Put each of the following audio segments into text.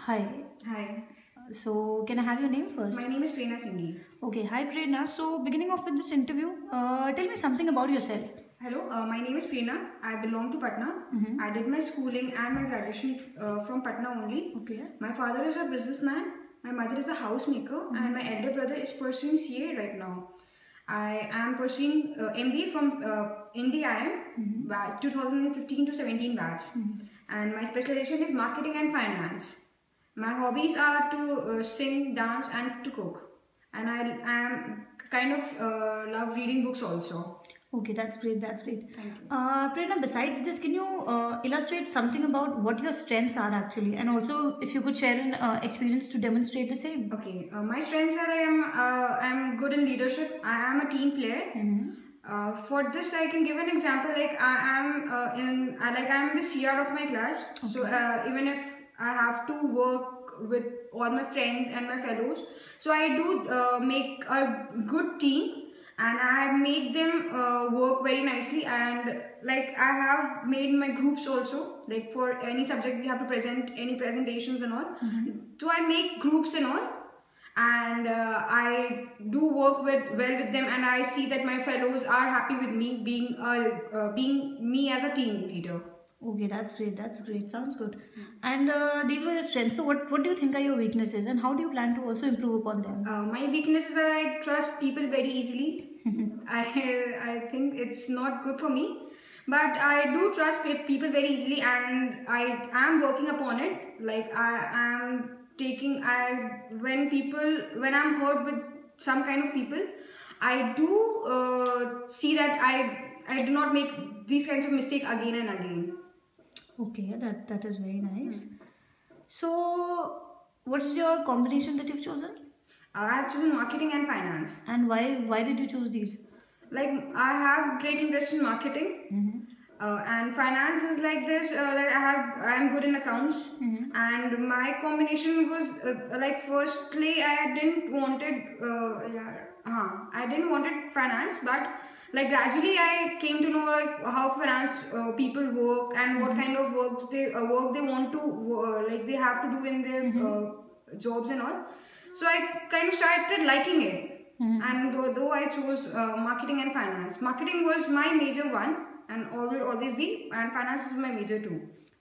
Hi. Hi, So, can I have your name my first? name is Prerna Singhi. Okay. Hi, Prerna. So, beginning off with this interview, tell me something about yourself. Hello, my name is Prerna. I belong to Patna. Mm-hmm. I did my schooling and my graduation from Patna only. Okay. My father is a businessman, my mother is a housemaker, and my elder brother is pursuing CA right now. I am pursuing MBA from India IIM, 2015 to 17 batch, and my specialization is marketing and finance. My hobbies are to sing, dance, and to cook. And I am kind of love reading books also. Okay, that's great. That's great. Thank you. Prerna, besides this, can you illustrate something about what your strengths are actually, and also if you could share an experience to demonstrate the same? Okay, my strengths are I am good in leadership. I am a team player. For this, I can give an example. Like I am I am the CR of my class. So even if I have to work with all my friends and my fellows, so I do make a good team and I make them work very nicely. And like I have made my groups also. Like for any subject, we have to present any presentations and all. So I make groups and all, and I do work well with them, and I see that my fellows are happy with me being me as a team leader. Okay, that's great. That's great. Sounds good. And these were your strengths. So, what do you think are your weaknesses, and how do you plan to also improve upon them? My weaknesses are I trust people very easily. I think it's not good for me, but I do trust people very easily, and I am working upon it. Like I am taking I when I'm hurt with some kind of people, I do see that I do not make these kinds of mistake again and again. Okay, that is very nice. So, what is your combination that you've chosen, I have chosen marketing and finance. and why did you choose these? Like I have great interest in marketing, and finance is like this. Like I'm good in accounts, and my combination was like firstly I didn't wanted I didn't wanted finance, but like gradually I came to know like how finance people work and what kind of work they want to like they have to do in their jobs and all. So I kind of started liking it. And though I chose marketing and finance, marketing was my major one and will always be, and finance is my major too.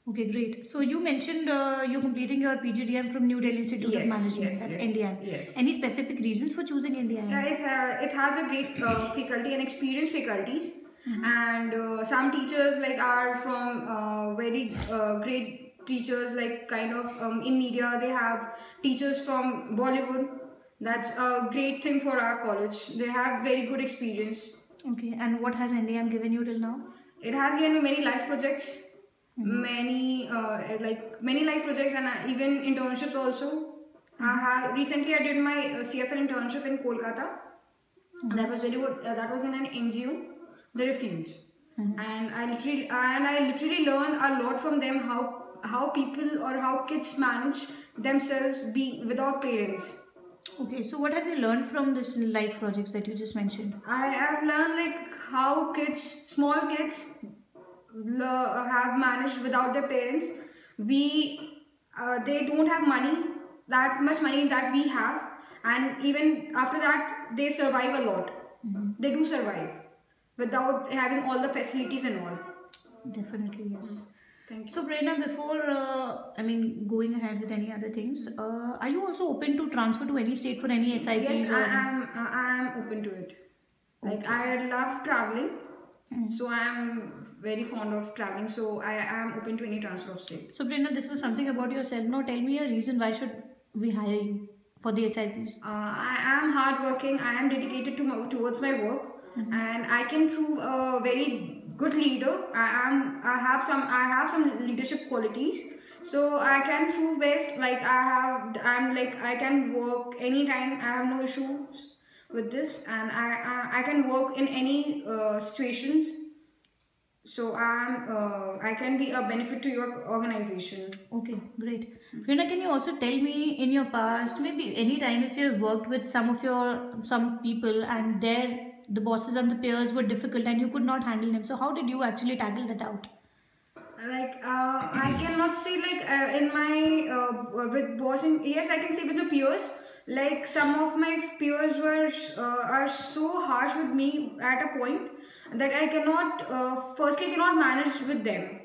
Okay, great. So you mentioned you're completing your PGDM from New Delhi Institute of Yes, Management. yes, That's yes, NDI. yes. Any specific reasons for choosing NDI? It has a great faculty and experienced faculties, and some teachers like are from very great teachers, like kind of in media they have teachers from Bollywood. That's a great thing for our college. They have very good experience. Okay, and what has NDM given you till now? It has given me many life projects, many life projects, and even internships also. I have recently I did my CFL internship in Kolkata. That was very good. That was in an NGO, the Refuge, and I literally learned a lot from them how people or how kids manage themselves be without parents. Okay, so what have you learned from this life projects that you just mentioned? I have learned like how small kids, have managed without their parents. They don't have that much money that we have, and even after that, they survive a lot. They do survive without having all the facilities and all. Definitely, yes. Thank you. So, Prerna, before going ahead with any other things, are you also open to transfer to any state for any SIPs? Yes, I am open to it. Like I love traveling, so I am very fond of traveling. So I am open to any transfer of state. So, Prerna, this was something about yourself. Now, tell me a reason why should we hire you for the SIPs? I am hardworking. I am dedicated towards my work, and I can prove a very good leader. I have some leadership qualities, so I can prove best. Like I can work anytime. I have no issues with this, and I can work in any situations. So I can be a benefit to your organization. Okay, great. Rina, can you also tell me in your past, maybe any time if you have worked with some people and the bosses and the peers were difficult and you could not handle them. So how did you actually tackle that out? I cannot say like in my with boss, and yes, I can say with my peers. Like some of my peers were are so harsh with me at a point that I cannot firstly I cannot manage with them.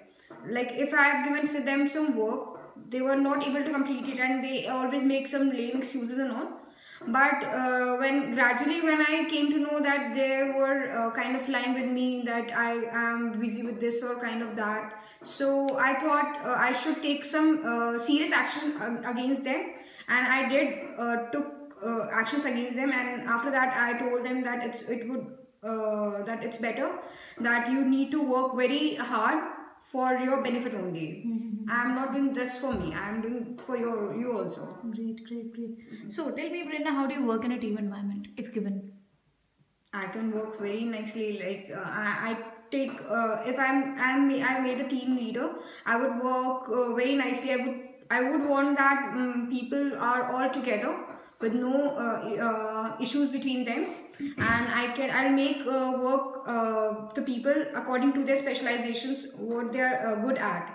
Like if I have given them some work, they were not able to complete it, and they always make some lame excuses and all. But when gradually when I came to know that they were kind of lying with me, that I am busy with this or kind of that, so I thought I should take some serious action against them, and I did took actions against them. And after that I told them that it's better that you need to work very hard for your benefit only. I'm not doing this for me, I'm doing for you also. Great, great, great. So tell me, Prerna, how do you work in a team environment if given? I can work very nicely. Like I take if I made a team leader, I would work very nicely. I would want that people are all together with no issues between them, and I'll make work the people according to their specializations, what they are good at.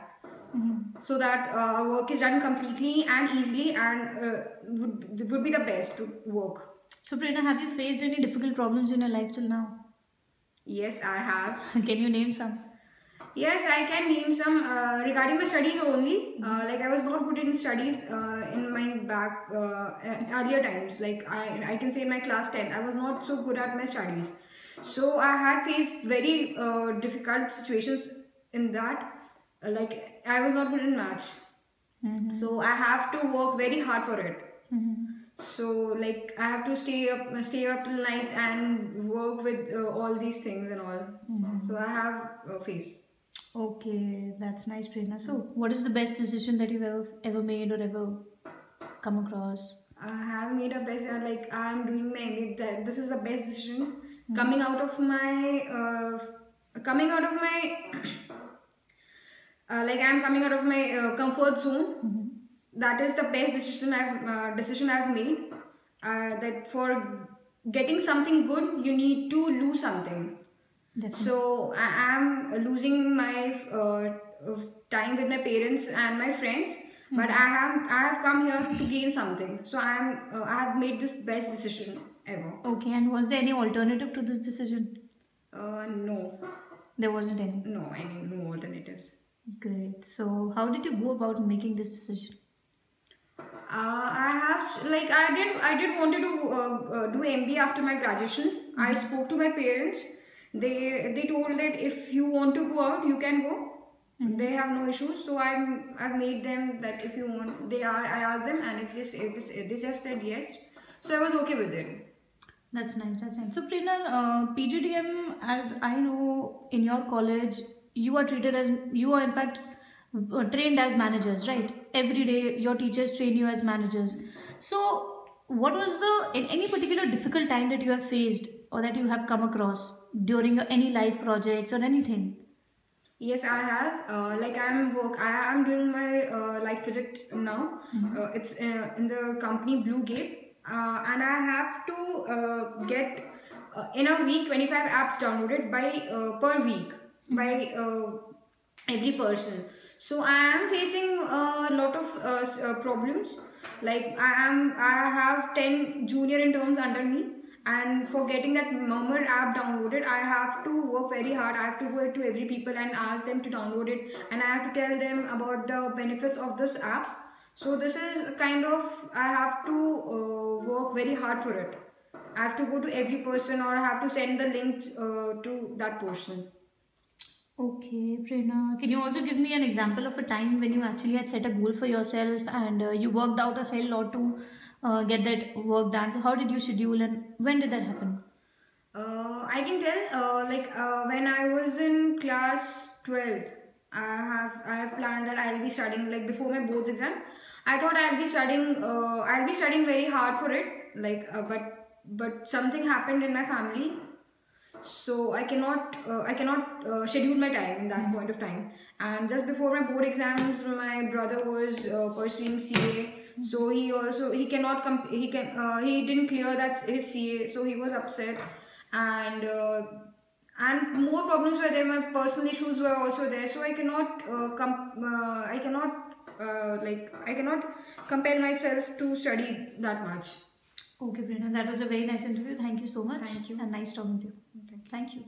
So that work is done completely and easily, and would be the best to work. So, Prerna, have you faced any difficult problems in your life till now? Yes, I have. Can you name some? Yes, I can name some regarding my studies only. Like I was not good in studies in my back earlier times. Like I can say in my class 10, I was not so good at my studies. So I had faced very difficult situations in that. Like I was not good in maths. So I have to work very hard for it. So like I have to stay up till night and work with all these things and all. So I have faced. Okay, that's nice, Prerna. So, what is the best decision that you've ever made or ever come across? I have made a best like I'm doing my MBA. That this is the best decision coming out of my like I'm coming out of my comfort zone. That is the best decision I've made. That for getting something good, you need to lose something. Definitely. So I am losing my time with my parents and my friends, but I have come here to gain something. So I have made this best decision ever. Okay, and was there any alternative to this decision? No. There wasn't any. No, I need no alternatives. Great. So, how did you go about making this decision? I did wanted to do MBA after my graduations. I spoke to my parents. They told that if you want to go out, you can go. They have no issues. So I've made them that if you want, I asked them, and if they just said yes, so I was okay with it. That's nice. That's nice. So, Prerna, PGDM, as I know, in your college, you are in fact trained as managers, right? Every day, your teachers train you as managers. So, what was in any particular difficult time that you have faced or that you have come across during your any life projects or anything? Yes, I have. Like I am doing my life project now. It's in the company Blue Gate, and I have to get in a week 25 apps downloaded by per week by every person. So I am facing a lot of problems. Like I have 10 junior interns under me, and for getting that Murmur app downloaded, I have to work very hard. I have to go to every people and ask them to download it, and I have to tell them about the benefits of this app. So this is kind of, I have to work very hard for it. I have to go to every person, or I have to send the link to that person. Okay, Prerna. Can you also give me an example of a time when you actually had set a goal for yourself and you worked out a hell lot to get that work done? So how did you schedule and when did that happen? I can tell, when I was in class 12th, I have planned that I'll be studying, like before my boards exam. I thought I'll be studying very hard for it, but something happened in my family, so I cannot schedule my time in that point of time. And just before my board exams, my brother was pursuing CA, so he didn't clear that his CA, so he was upset. And and more problems were there. My personal issues were also there, so I cannot I cannot compel myself to study that much. Okay, Prerna, that was a very nice interview. Thank you so much. Thank you. And nice talking to you. Okay. Thank you.